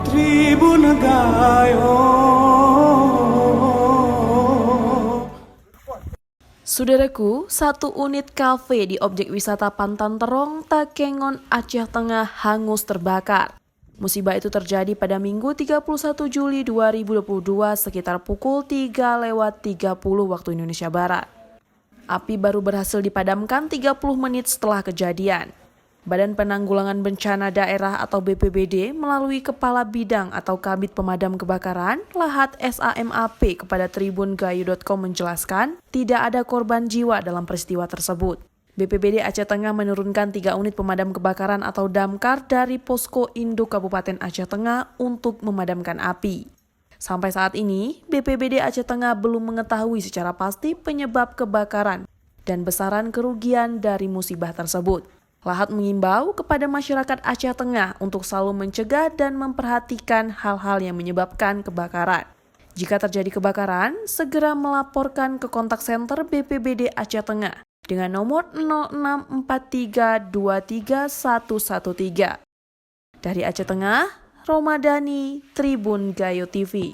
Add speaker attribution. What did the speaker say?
Speaker 1: Tribun Gayo.
Speaker 2: Saudaraku, satu unit kafe di objek wisata Pantan Terong, Takengon, Aceh Tengah hangus terbakar. Musibah itu terjadi pada Minggu 31 Juli 2022 sekitar pukul 3:30 waktu Indonesia Barat. Api baru berhasil dipadamkan 30 menit setelah kejadian. Badan Penanggulangan Bencana Daerah atau BPBD melalui Kepala Bidang atau Kabid Pemadam Kebakaran, Lahat SAMAP kepada tribungayu.com menjelaskan tidak ada korban jiwa dalam peristiwa tersebut. BPBD Aceh Tengah menurunkan 3 unit pemadam kebakaran atau damkar dari Posko Induk Kabupaten Aceh Tengah untuk memadamkan api. Sampai saat ini, BPBD Aceh Tengah belum mengetahui secara pasti penyebab kebakaran dan besaran kerugian dari musibah tersebut. Lahat mengimbau kepada masyarakat Aceh Tengah untuk selalu mencegah dan memperhatikan hal-hal yang menyebabkan kebakaran. Jika terjadi kebakaran, segera melaporkan ke kontak senter BPBD Aceh Tengah dengan nomor 0643231113. Dari Aceh Tengah, Romadani, Tribun Gayo TV.